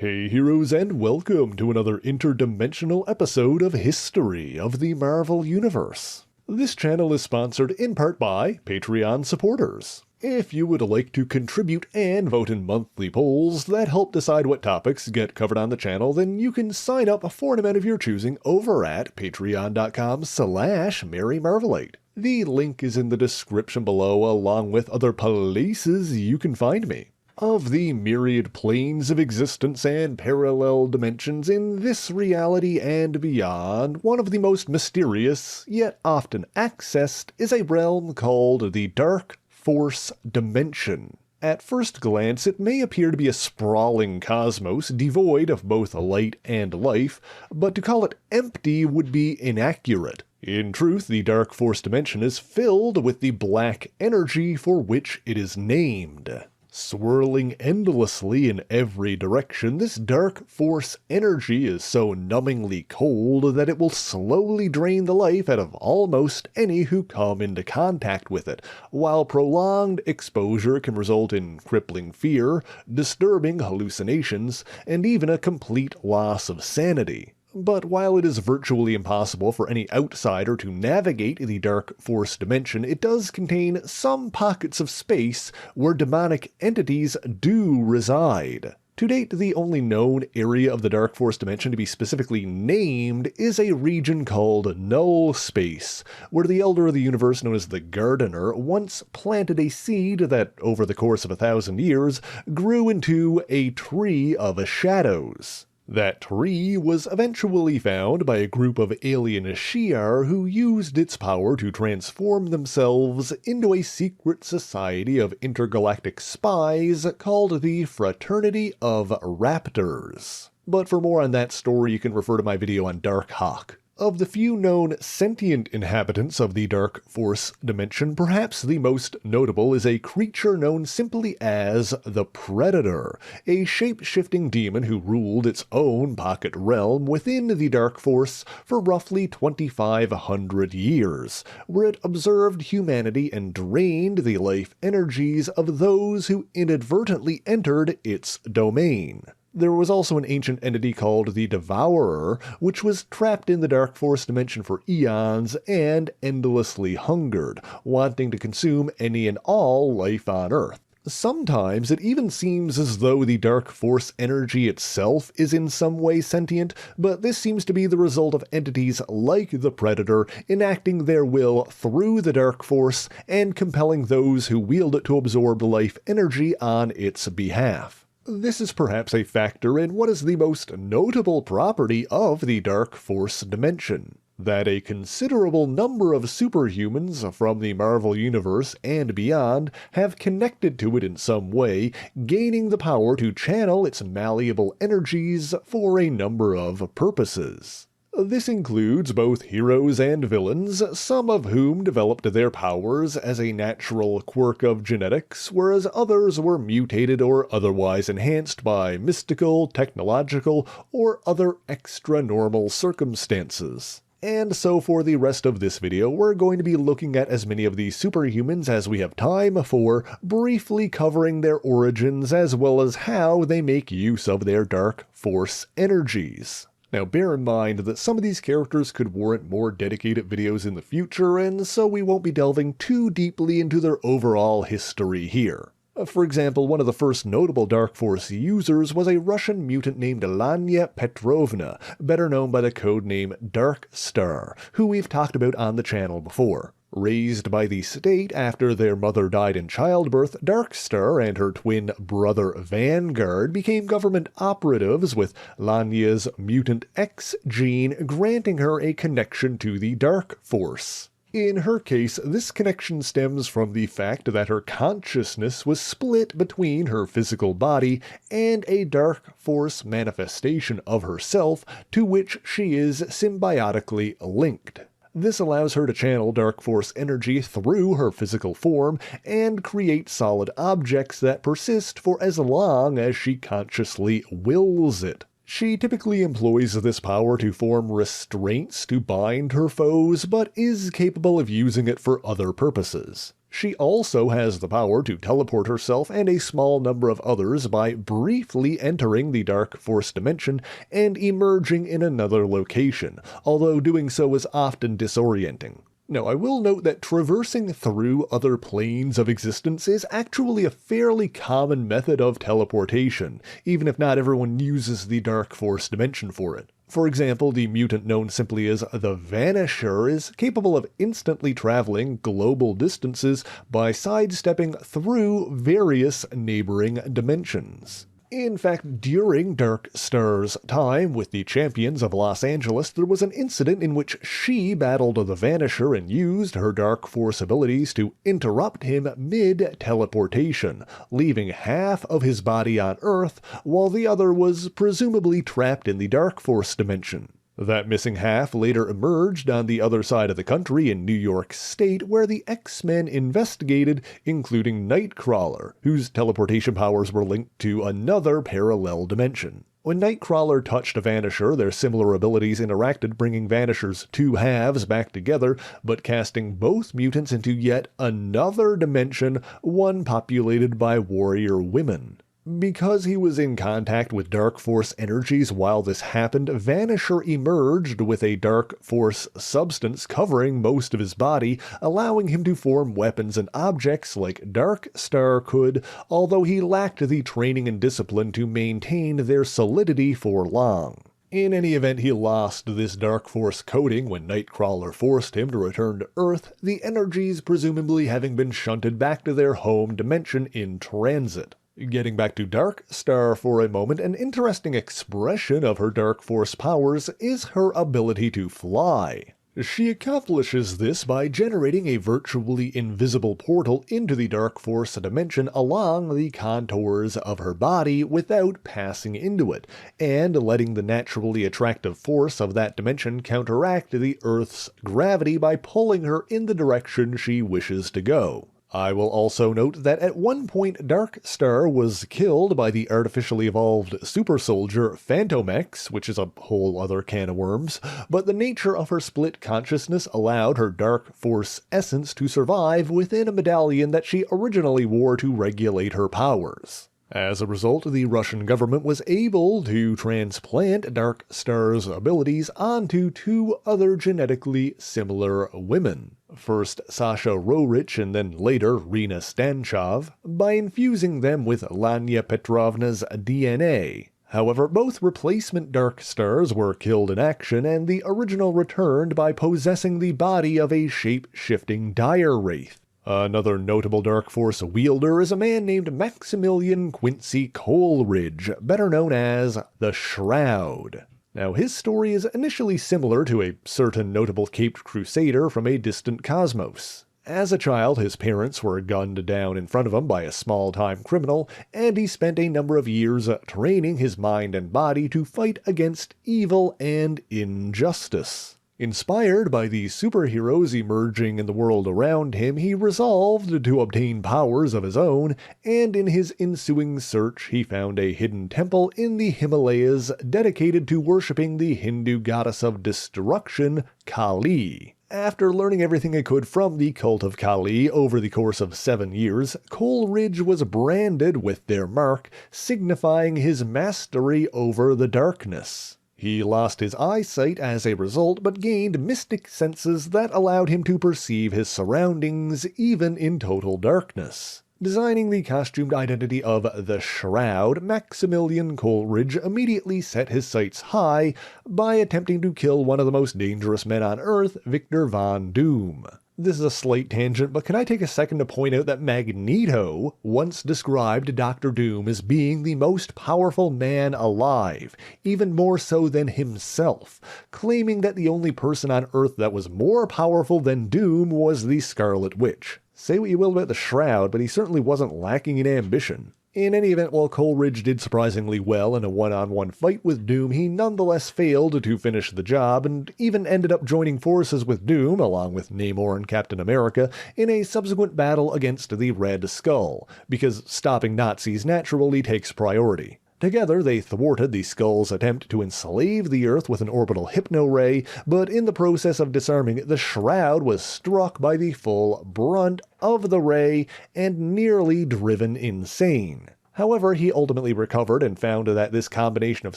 Hey heroes, and welcome to another interdimensional episode of History of the Marvel Universe. This channel is sponsored in part by Patreon supporters. If you would like to contribute and vote in monthly polls that help decide what topics get covered on the channel, then you can sign up for an amount of your choosing over at patreon.com/MaryMarvelite. The link is in the description below, along with other places you can find me. Of the myriad planes of existence and parallel dimensions in this reality and beyond, one of the most mysterious, yet often accessed, is a realm called the Darkforce Dimension. At first glance, it may appear to be a sprawling cosmos devoid of both light and life, but to call it empty would be inaccurate. In truth, the Darkforce Dimension is filled with the black energy for which it is named. Swirling endlessly in every direction, this dark force energy is so numbingly cold that it will slowly drain the life out of almost any who come into contact with it, while prolonged exposure can result in crippling fear, disturbing hallucinations, and even a complete loss of sanity. But while it is virtually impossible for any outsider to navigate the Darkforce Dimension, it does contain some pockets of space where demonic entities do reside. To date, the only known area of the Darkforce Dimension to be specifically named is a region called Null space, where the Elder of the Universe known as the Gardener once planted a seed that, over the course of 1,000 years, grew into a Tree of Shadows. That tree was eventually found by a group of alien Shi'ar who used its power to transform themselves into a secret society of intergalactic spies called the Fraternity of Raptors. But for more on that story, you can refer to my video on Darkhawk. Of the few known sentient inhabitants of the Darkforce Dimension, perhaps the most notable is a creature known simply as the Predator, a shape-shifting demon who ruled its own pocket realm within the Darkforce for roughly 2,500 years, where it observed humanity and drained the life energies of those who inadvertently entered its domain. There was also an ancient entity called the Devourer, which was trapped in the Darkforce Dimension for eons and endlessly hungered, wanting to consume any and all life on Earth. Sometimes it even seems as though the Darkforce energy itself is in some way sentient, but this seems to be the result of entities like the Predator enacting their will through the Darkforce and compelling those who wield it to absorb life energy on its behalf. This is perhaps a factor in what is the most notable property of the Darkforce Dimension, that a considerable number of superhumans from the Marvel Universe and beyond have connected to it in some way, gaining the power to channel its malleable energies for a number of purposes. This includes both heroes and villains, some of whom developed their powers as a natural quirk of genetics, whereas others were mutated or otherwise enhanced by mystical, technological, or other extra-normal circumstances. And so for the rest of this video, we're going to be looking at as many of these superhumans as we have time for, briefly covering their origins as well as how they make use of their dark force energies. Now bear in mind that some of these characters could warrant more dedicated videos in the future, and so we won't be delving too deeply into their overall history here. For example, one of the first notable Dark Force users was a Russian mutant named Lanya Petrovna, better known by the codename Darkstar, who we've talked about on the channel before. Raised by the state after their mother died in childbirth, Darkstar and her twin brother Vanguard became government operatives, with Lanya's mutant X gene granting her a connection to the Dark Force. In her case, this connection stems from the fact that her consciousness was split between her physical body and a Dark Force manifestation of herself to which she is symbiotically linked. This allows her to channel Dark Force energy through her physical form and create solid objects that persist for as long as she consciously wills it. She typically employs this power to form restraints to bind her foes, but is capable of using it for other purposes. She also has the power to teleport herself and a small number of others by briefly entering the Darkforce Dimension and emerging in another location, although doing so is often disorienting. Now, I will note that traversing through other planes of existence is actually a fairly common method of teleportation, even if not everyone uses the Darkforce Dimension for it. For example, the mutant known simply as the Vanisher is capable of instantly traveling global distances by sidestepping through various neighboring dimensions. In fact, during Darkstar's time with the champions of Los Angeles, there was an incident in which she battled the Vanisher and used her Dark Force abilities to interrupt him mid-teleportation, leaving half of his body on Earth, while the other was presumably trapped in the Darkforce Dimension. That missing half later emerged on the other side of the country in New York State, where the X-Men investigated, including Nightcrawler, whose teleportation powers were linked to another parallel dimension. When Nightcrawler touched Vanisher, their similar abilities interacted, bringing Vanisher's two halves back together, but casting both mutants into yet another dimension, one populated by warrior women. Because he was in contact with Dark Force energies while this happened, Vanisher emerged with a Dark Force substance covering most of his body, allowing him to form weapons and objects like Darkstar could, although he lacked the training and discipline to maintain their solidity for long. In any event, he lost this Dark Force coating when Nightcrawler forced him to return to Earth, the energies presumably having been shunted back to their home dimension in transit. Getting back to Darkstar for a moment, an interesting expression of her Dark Force powers is her ability to fly. She accomplishes this by generating a virtually invisible portal into the Darkforce Dimension along the contours of her body without passing into it, and letting the naturally attractive force of that dimension counteract the Earth's gravity by pulling her in the direction she wishes to go. I will also note that at one point Darkstar was killed by the artificially evolved super soldier Phantomex, which is a whole other can of worms, but the nature of her split consciousness allowed her Dark Force essence to survive within a medallion that she originally wore to regulate her powers. As a result, the Russian government was able to transplant Darkstar's abilities onto two other genetically similar women. First Sasha Rorich and then later Rina Stanchov, by infusing them with Lanya Petrovna's DNA. However, both replacement Darkstars were killed in action, and the original returned by possessing the body of a shape-shifting dire wraith. Another notable Dark Force wielder is a man named Maximilian Quincy Coleridge, better known as the Shroud. Now, his story is initially similar to a certain notable caped crusader from a distant cosmos. As a child, his parents were gunned down in front of him by a small-time criminal, and he spent a number of years training his mind and body to fight against evil and injustice. Inspired by the superheroes emerging in the world around him, he resolved to obtain powers of his own, and in his ensuing search he found a hidden temple in the Himalayas dedicated to worshipping the Hindu goddess of destruction, Kali. After learning everything he could from the cult of Kali over the course of 7 years, Coleridge was branded with their mark, signifying his mastery over the darkness. He lost his eyesight as a result, but gained mystic senses that allowed him to perceive his surroundings even in total darkness. Designing the costumed identity of the Shroud, Maximilian Coleridge immediately set his sights high by attempting to kill one of the most dangerous men on Earth, Victor Von Doom. This is a slight tangent, but can I take a second to point out that Magneto once described Dr. Doom as being the most powerful man alive, even more so than himself, claiming that the only person on Earth that was more powerful than Doom was the Scarlet Witch. Say what you will about the Shroud, but he certainly wasn't lacking in ambition. In any event, while Coleridge did surprisingly well in a one-on-one fight with Doom, he nonetheless failed to finish the job, and even ended up joining forces with Doom, along with Namor and Captain America, in a subsequent battle against the Red Skull, because stopping Nazis naturally takes priority. Together, they thwarted the Skull's attempt to enslave the Earth with an orbital hypno-ray, but in the process of disarming, the Shroud was struck by the full brunt of the ray and nearly driven insane. However, he ultimately recovered and found that this combination of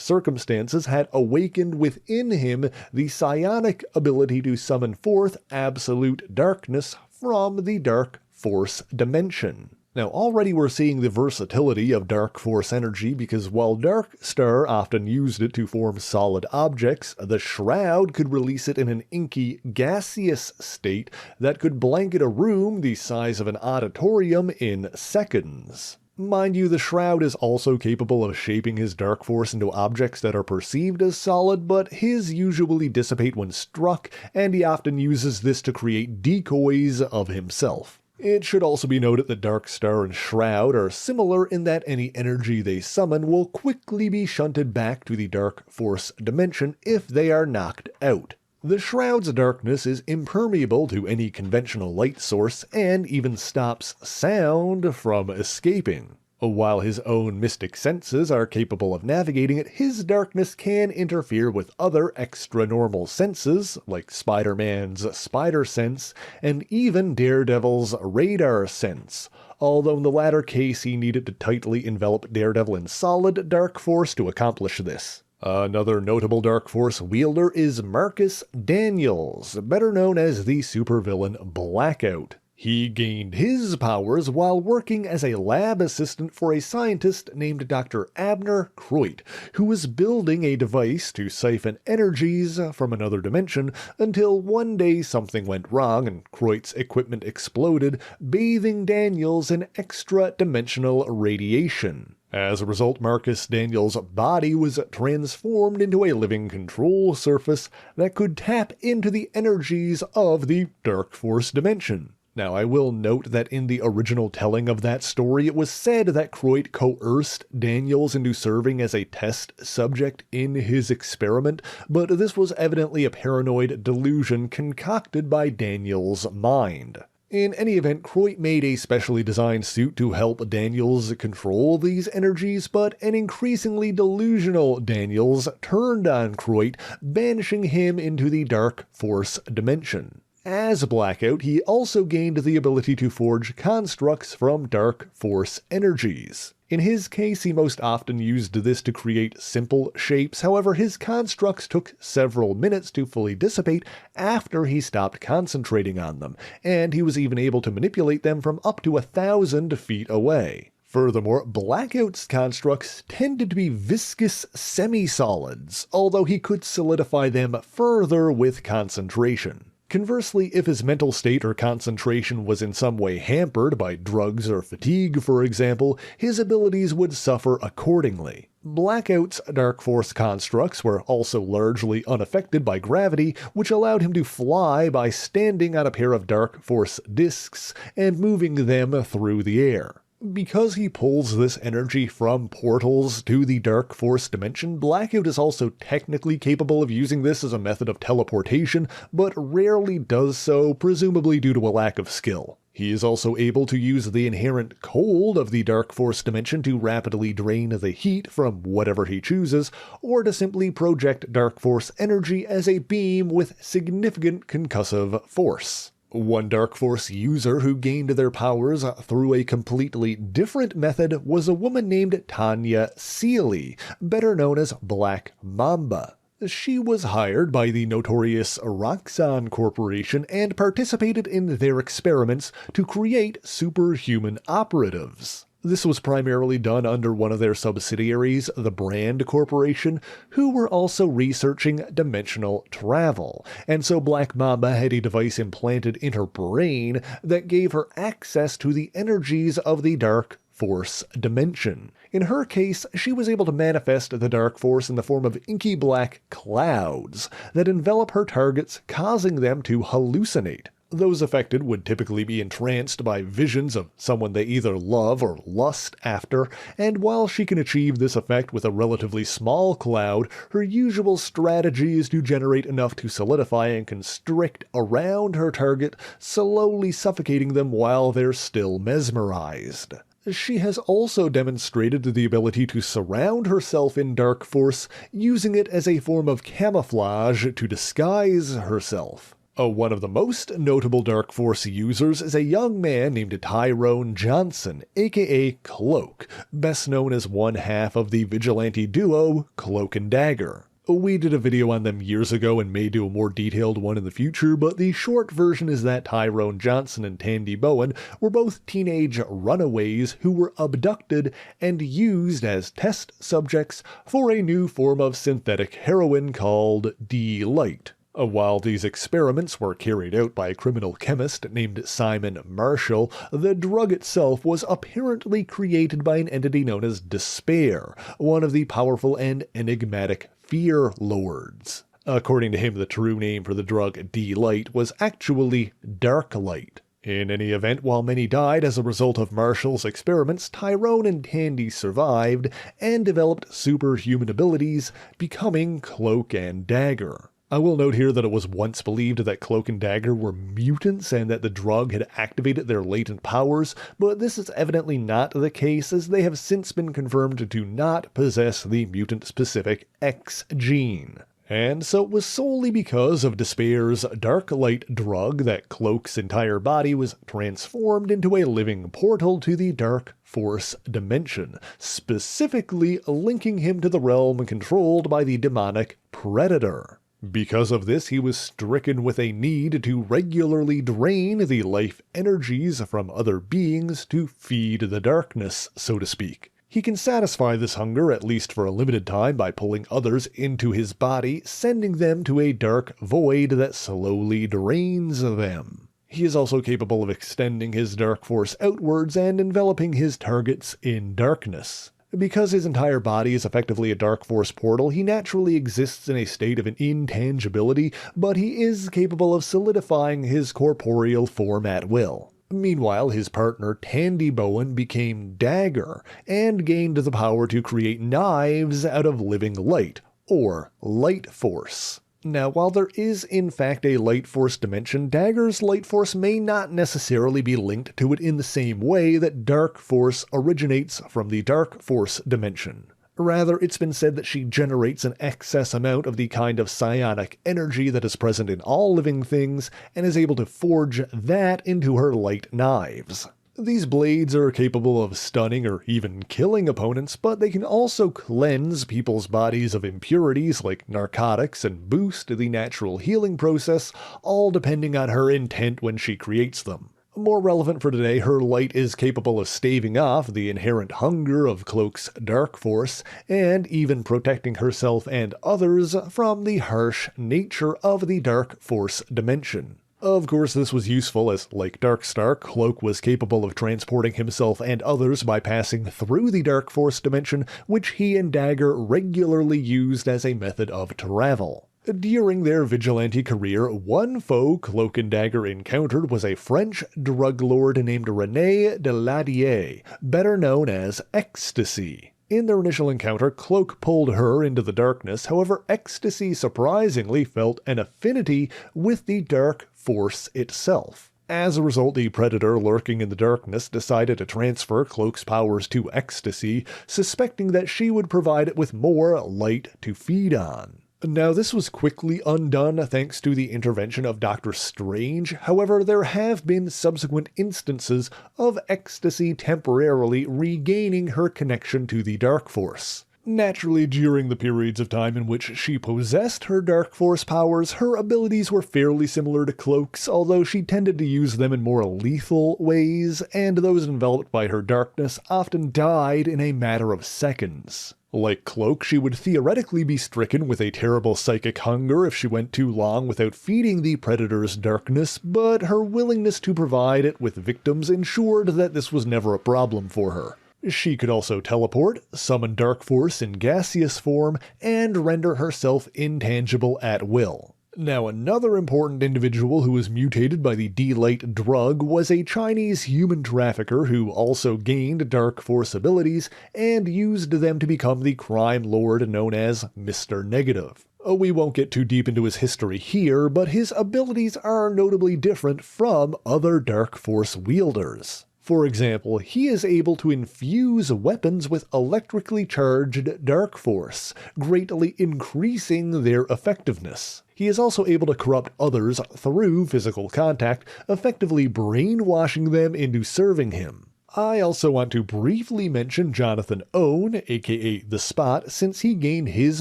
circumstances had awakened within him the psionic ability to summon forth absolute darkness from the Darkforce Dimension. Now, already we're seeing the versatility of Darkforce energy because while Darkstar often used it to form solid objects, the Shroud could release it in an inky, gaseous state that could blanket a room the size of an auditorium in seconds. Mind you, the Shroud is also capable of shaping his dark force into objects that are perceived as solid, but his usually dissipate when struck, and he often uses this to create decoys of himself. It should also be noted that Darkstar and Shroud are similar in that any energy they summon will quickly be shunted back to the Darkforce Dimension if they are knocked out. The Shroud's darkness is impermeable to any conventional light source and even stops sound from escaping. While his own mystic senses are capable of navigating it, his darkness can interfere with other extra-normal senses, like Spider-Man's spider sense, and even Daredevil's radar sense, although in the latter case he needed to tightly envelop Daredevil in solid dark force to accomplish this. Another notable Dark Force wielder is Marcus Daniels, better known as the supervillain Blackout. He gained his powers while working as a lab assistant for a scientist named Dr. Abner Croit, who was building a device to siphon energies from another dimension until one day something went wrong and Croit's equipment exploded, bathing Daniels in extra-dimensional radiation. As a result, Marcus Daniels' body was transformed into a living control surface that could tap into the energies of the Darkforce Dimension. Now, I will note that in the original telling of that story, it was said that Croit coerced Daniels into serving as a test subject in his experiment, but this was evidently a paranoid delusion concocted by Daniels' mind. In any event, Croit made a specially designed suit to help Daniels control these energies, but an increasingly delusional Daniels turned on Croit, banishing him into the Darkforce Dimension. As Blackout, he also gained the ability to forge constructs from dark force energies. In his case, he most often used this to create simple shapes, however his constructs took several minutes to fully dissipate after he stopped concentrating on them, and he was even able to manipulate them from up to 1,000 feet away. Furthermore, Blackout's constructs tended to be viscous semi-solids, although he could solidify them further with concentration. Conversely, if his mental state or concentration was in some way hampered by drugs or fatigue, for example, his abilities would suffer accordingly. Blackout's Dark Force constructs were also largely unaffected by gravity, which allowed him to fly by standing on a pair of Dark Force discs and moving them through the air. Because he pulls this energy from portals to the Darkforce Dimension, Blackout is also technically capable of using this as a method of teleportation, but rarely does so, presumably due to a lack of skill. He is also able to use the inherent cold of the Darkforce Dimension to rapidly drain the heat from whatever he chooses, or to simply project Darkforce energy as a beam with significant concussive force. One Dark Force user who gained their powers through a completely different method was a woman named Tanya Seeley, better known as Black Mamba. She was hired by the notorious Roxxon Corporation and participated in their experiments to create superhuman operatives. This was primarily done under one of their subsidiaries, the Brand Corporation, who were also researching dimensional travel, and so Black Mamba had a device implanted in her brain that gave her access to the energies of the Darkforce Dimension. In her case, she was able to manifest the Dark Force in the form of inky black clouds that envelop her targets, causing them to hallucinate. Those affected would typically be entranced by visions of someone they either love or lust after, and while she can achieve this effect with a relatively small cloud, her usual strategy is to generate enough to solidify and constrict around her target, slowly suffocating them while they're still mesmerized. She has also demonstrated the ability to surround herself in Dark Force, using it as a form of camouflage to disguise herself. One of the most notable Dark Force users is a young man named Tyrone Johnson, aka Cloak, best known as one half of the vigilante duo Cloak and Dagger. We did a video on them years ago and may do a more detailed one in the future, but the short version is that Tyrone Johnson and Tandy Bowen were both teenage runaways who were abducted and used as test subjects for a new form of synthetic heroin called D-Light. While these experiments were carried out by a criminal chemist named Simon Marshall, the drug itself was apparently created by an entity known as Despair, one of the powerful and enigmatic Fear Lords. According to him, the true name for the drug D-Light was actually Darklight. In any event, while many died as a result of Marshall's experiments, Tyrone and Tandy survived and developed superhuman abilities, becoming Cloak and Dagger. I will note here that it was once believed that Cloak and Dagger were mutants and that the drug had activated their latent powers, but this is evidently not the case, as they have since been confirmed to not possess the mutant-specific X gene. And so it was solely because of Despair's Dark Light drug that Cloak's entire body was transformed into a living portal to the Darkforce Dimension, specifically linking him to the realm controlled by the demonic Predator. Because of this, he was stricken with a need to regularly drain the life energies from other beings to feed the darkness, so to speak. He can satisfy this hunger, at least for a limited time, by pulling others into his body, sending them to a dark void that slowly drains them. He is also capable of extending his dark force outwards and enveloping his targets in darkness. Because his entire body is effectively a Dark Force portal, he naturally exists in a state of an intangibility, but he is capable of solidifying his corporeal form at will. Meanwhile, his partner Tandy Bowen became Dagger, and gained the power to create knives out of living light, or light force. Now, while there is in fact a Light Force dimension, Dagger's Light Force may not necessarily be linked to it in the same way that Dark Force originates from the Darkforce dimension. Rather, it's been said that she generates an excess amount of the kind of psionic energy that is present in all living things, and is able to forge that into her light knives. These blades are capable of stunning or even killing opponents, but they can also cleanse people's bodies of impurities like narcotics and boost the natural healing process, all depending on her intent when she creates them. More relevant for today, her light is capable of staving off the inherent hunger of Cloak's Dark Force, and even protecting herself and others from the harsh nature of the Darkforce dimension. Of course, this was useful as, like Darkstar, Cloak was capable of transporting himself and others by passing through the Darkforce dimension, which he and Dagger regularly used as a method of travel. During their vigilante career, one foe Cloak and Dagger encountered was a French drug lord named René de Ladier, better known as Ecstasy. In their initial encounter, Cloak pulled her into the darkness, however, Ecstasy surprisingly felt an affinity with the Dark Force itself. As a result, the Predator lurking in the darkness decided to transfer Cloak's powers to Ecstasy, suspecting that she would provide it with more light to feed on. Now, this was quickly undone thanks to the intervention of Doctor Strange. However, there have been subsequent instances of Ecstasy temporarily regaining her connection to the Dark Force. Naturally, during the periods of time in which she possessed her Dark Force powers, her abilities were fairly similar to Cloak's, although she tended to use them in more lethal ways, and those enveloped by her darkness often died in a matter of seconds. Like Cloak, she would theoretically be stricken with a terrible psychic hunger if she went too long without feeding the Predator's darkness, but her willingness to provide it with victims ensured that this was never a problem for her. She could also teleport, summon Dark Force in gaseous form, and render herself intangible at will. Now, another important individual who was mutated by the D-Light drug was a Chinese human trafficker who also gained Dark Force abilities and used them to become the crime lord known as Mr. Negative. We won't get too deep into his history here, but his abilities are notably different from other Dark Force wielders. For example, he is able to infuse weapons with electrically charged dark force, greatly increasing their effectiveness. He is also able to corrupt others through physical contact, effectively brainwashing them into serving him. I also want to briefly mention Jonathan Owen, aka The Spot, since he gained his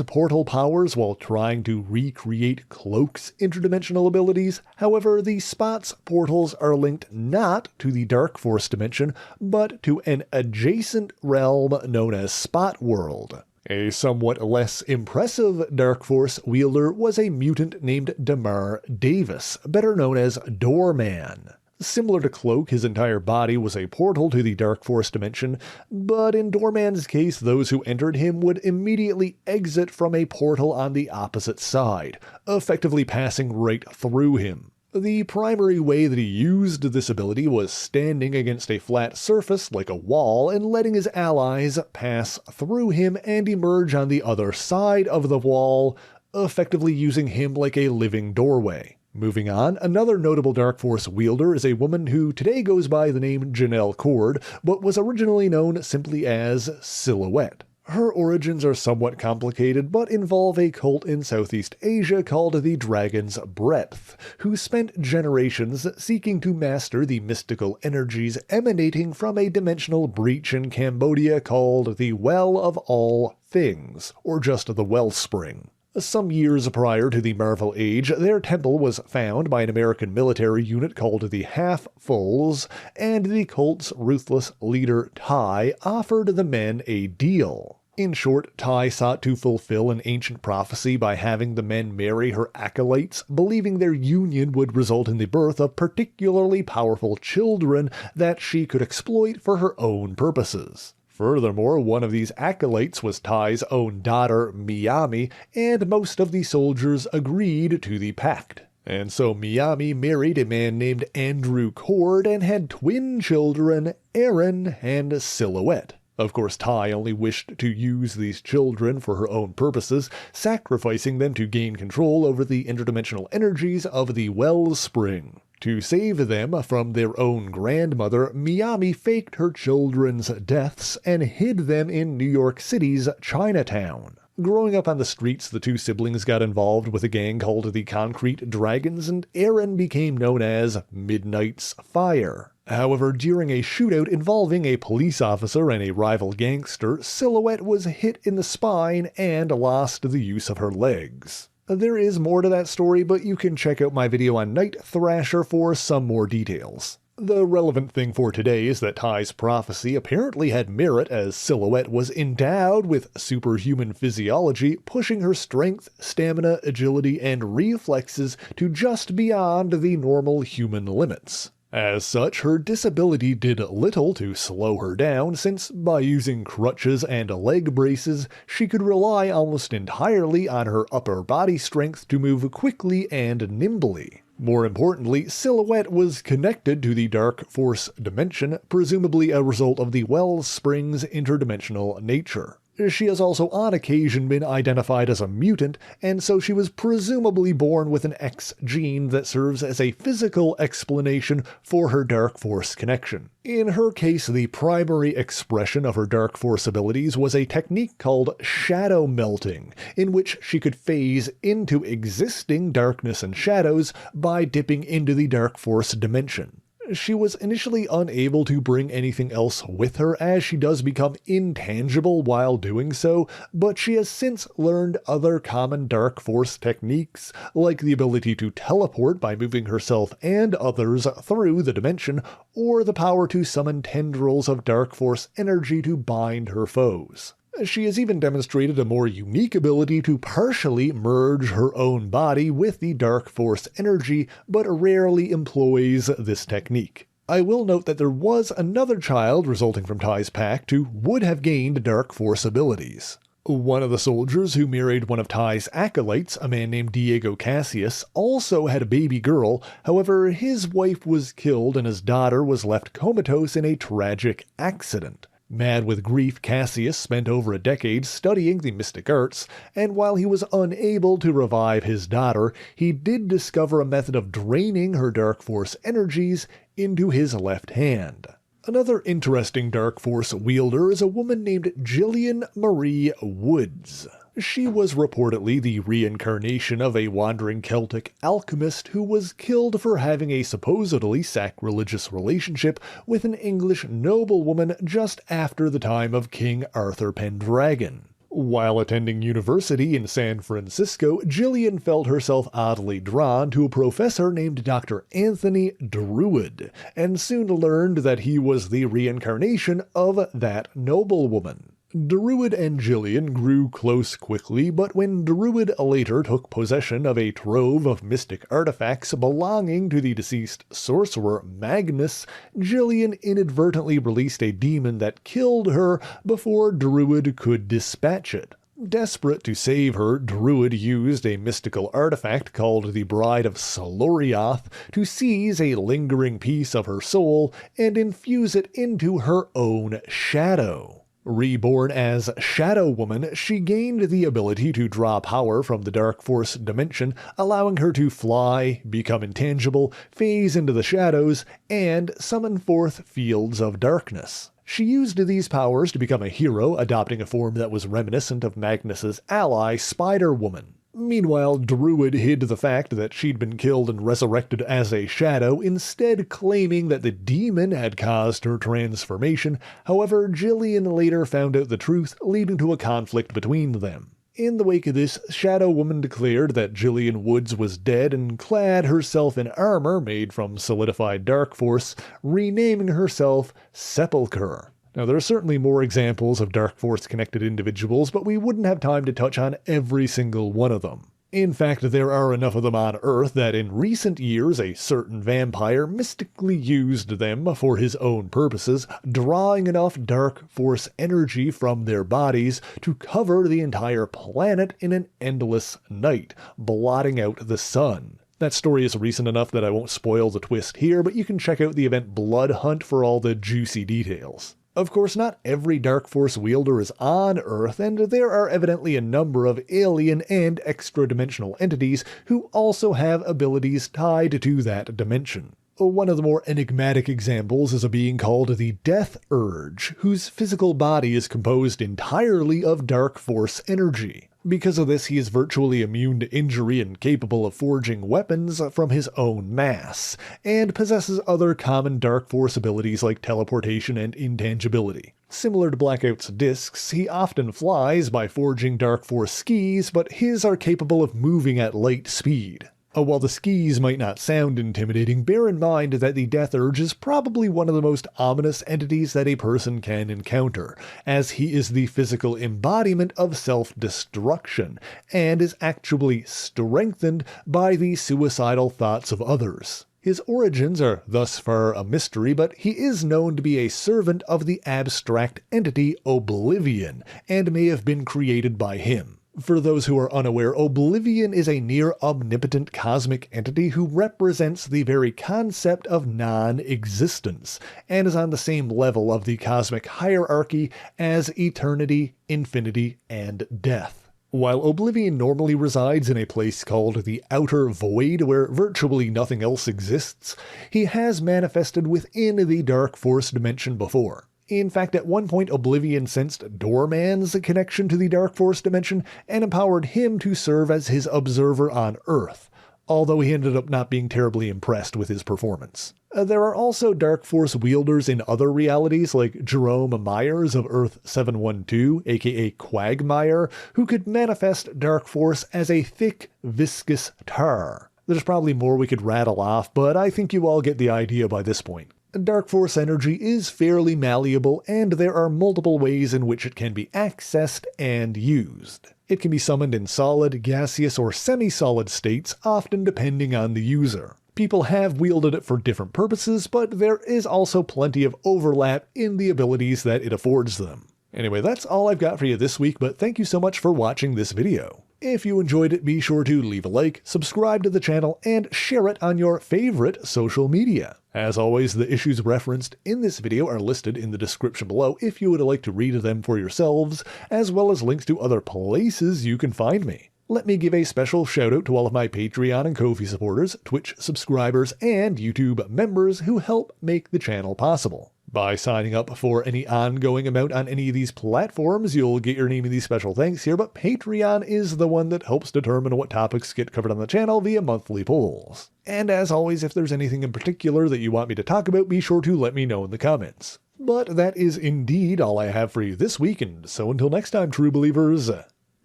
portal powers while trying to recreate Cloak's interdimensional abilities. However, the Spot's portals are linked not to the Darkforce Dimension, but to an adjacent realm known as Spot World. A somewhat less impressive Darkforce wielder was a mutant named Damar Davis, better known as Doorman. Similar to Cloak, his entire body was a portal to the Darkforce Dimension, but in Doorman's case, those who entered him would immediately exit from a portal on the opposite side, effectively passing right through him. The primary way that he used this ability was standing against a flat surface like a wall and letting his allies pass through him and emerge on the other side of the wall, effectively using him like a living doorway. Moving on, another notable Darkforce wielder is a woman who today goes by the name Janelle Cord, but was originally known simply as Silhouette. Her origins are somewhat complicated, but involve a cult in Southeast Asia called the Dragon's Breadth, who spent generations seeking to master the mystical energies emanating from a dimensional breach in Cambodia called the Well of All Things, or just the Wellspring. Some years prior to the Marvel Age, their temple was found by an American military unit called the Half-Fulls, and the cult's ruthless leader Ty offered the men a deal. In short, Ty sought to fulfill an ancient prophecy by having the men marry her acolytes, believing their union would result in the birth of particularly powerful children that she could exploit for her own purposes. Furthermore, one of these acolytes was Ty's own daughter, Miami, and most of the soldiers agreed to the pact. And so Miami married a man named Andrew Cord and had twin children, Aaron and Silhouette. Of course, Ty only wished to use these children for her own purposes, sacrificing them to gain control over the interdimensional energies of the Wellspring. To save them from their own grandmother, Miami faked her children's deaths and hid them in New York City's Chinatown. Growing up on the streets, the two siblings got involved with a gang called the Concrete Dragons, and Aaron became known as Midnight's Fire. However, during a shootout involving a police officer and a rival gangster, Silhouette was hit in the spine and lost the use of her legs. There is more to that story, but you can check out my video on Night Thrasher for some more details. The relevant thing for today is that Ty's prophecy apparently had merit, as Silhouette was endowed with superhuman physiology, pushing her strength, stamina, agility, and reflexes to just beyond the normal human limits. As such, her disability did little to slow her down, since by using crutches and leg braces, she could rely almost entirely on her upper body strength to move quickly and nimbly. More importantly, Silhouette was connected to the Darkforce Dimension, presumably a result of the Wellspring's interdimensional nature. She has also on occasion been identified as a mutant, and so she was presumably born with an X gene that serves as a physical explanation for her Darkforce connection. In her case, the primary expression of her Darkforce abilities was a technique called shadow melting, in which she could phase into existing darkness and shadows by dipping into the Darkforce Dimension. She was initially unable to bring anything else with her, as she does become intangible while doing so, but she has since learned other common Dark Force techniques, like the ability to teleport by moving herself and others through the dimension, or the power to summon tendrils of Dark Force energy to bind her foes. She has even demonstrated a more unique ability to partially merge her own body with the Dark Force energy, but rarely employs this technique. I will note that there was another child resulting from Ty's pact who would have gained Dark Force abilities. One of the soldiers who married one of Ty's acolytes, a man named Diego Cassius, also had a baby girl. However, his wife was killed and his daughter was left comatose in a tragic accident. Mad with grief, Cassius spent over a decade studying the mystic arts, and while he was unable to revive his daughter, he did discover a method of draining her Dark Force energies into his left hand. Another interesting Dark Force wielder is a woman named Gillian Marie Woods. She was reportedly the reincarnation of a wandering Celtic alchemist who was killed for having a supposedly sacrilegious relationship with an English noblewoman just after the time of King Arthur Pendragon. While attending university in San Francisco, Gillian felt herself oddly drawn to a professor named Dr. Anthony Druid, and soon learned that he was the reincarnation of that noblewoman. Druid and Gillian grew close quickly, but when Druid later took possession of a trove of mystic artifacts belonging to the deceased sorcerer Magnus, Gillian inadvertently released a demon that killed her before Druid could dispatch it. Desperate to save her, Druid used a mystical artifact called the Bride of Solorioth to seize a lingering piece of her soul and infuse it into her own shadow. Reborn as Shadowwoman, she gained the ability to draw power from the Darkforce Dimension, allowing her to fly, become intangible, phase into the shadows, and summon forth fields of darkness. She used these powers to become a hero, adopting a form that was reminiscent of Magnus's ally, Spider-Woman. Meanwhile, Druid hid the fact that she'd been killed and resurrected as a shadow, instead claiming that the demon had caused her transformation. However, Gillian later found out the truth, leading to a conflict between them. In the wake of this, Shadowwoman declared that Gillian Woods was dead and clad herself in armor made from solidified Dark Force, renaming herself Sepulchre. Now, there are certainly more examples of Dark Force-connected individuals, but we wouldn't have time to touch on every single one of them. In fact, there are enough of them on Earth that in recent years a certain vampire mystically used them for his own purposes, drawing enough Dark Force energy from their bodies to cover the entire planet in an endless night, blotting out the sun. That story is recent enough that I won't spoil the twist here, but you can check out the event Blood Hunt for all the juicy details. Of course, not every Dark Force wielder is on Earth, and there are evidently a number of alien and extra-dimensional entities who also have abilities tied to that dimension. One of the more enigmatic examples is a being called the Death Urge, whose physical body is composed entirely of Dark Force energy. Because of this, he is virtually immune to injury and capable of forging weapons from his own mass, and possesses other common Dark Force abilities like teleportation and intangibility. Similar to Blackout's discs, he often flies by forging Dark Force skis, but his are capable of moving at light speed. While the skis might not sound intimidating, bear in mind that the Death Urge is probably one of the most ominous entities that a person can encounter, as he is the physical embodiment of self-destruction, and is actually strengthened by the suicidal thoughts of others. His origins are thus far a mystery, but he is known to be a servant of the abstract entity Oblivion, and may have been created by him. For those who are unaware, Oblivion is a near-omnipotent cosmic entity who represents the very concept of non-existence, and is on the same level of the cosmic hierarchy as eternity, infinity, and death. While Oblivion normally resides in a place called the Outer Void, where virtually nothing else exists, he has manifested within the Dark Force Dimension before. In fact, at one point, Oblivion sensed Doorman's connection to the Dark Force Dimension and empowered him to serve as his observer on Earth, although he ended up not being terribly impressed with his performance. There are also Dark Force wielders in other realities, like Jerome Myers of Earth 712, aka Quagmire, who could manifest Dark Force as a thick, viscous tar. There's probably more we could rattle off, but I think you all get the idea by this point. Dark Force energy is fairly malleable, and there are multiple ways in which it can be accessed and used. It can be summoned in solid, gaseous, or semi-solid states, often depending on the user. People have wielded it for different purposes, but there is also plenty of overlap in the abilities that it affords them. Anyway, that's all I've got for you this week, but thank you so much for watching this video. If you enjoyed it, be sure to leave a like, subscribe to the channel, and share it on your favorite social media. As always, the issues referenced in this video are listed in the description below if you would like to read them for yourselves, as well as links to other places you can find me. Let me give a special shout out to all of my Patreon and Ko-fi supporters, Twitch subscribers, and YouTube members who help make the channel possible. By signing up for any ongoing amount on any of these platforms, you'll get your name in these special thanks here, but Patreon is the one that helps determine what topics get covered on the channel via monthly polls. And as always, if there's anything in particular that you want me to talk about, be sure to let me know in the comments. But that is indeed all I have for you this week, and so until next time, true believers,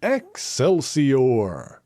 Excelsior!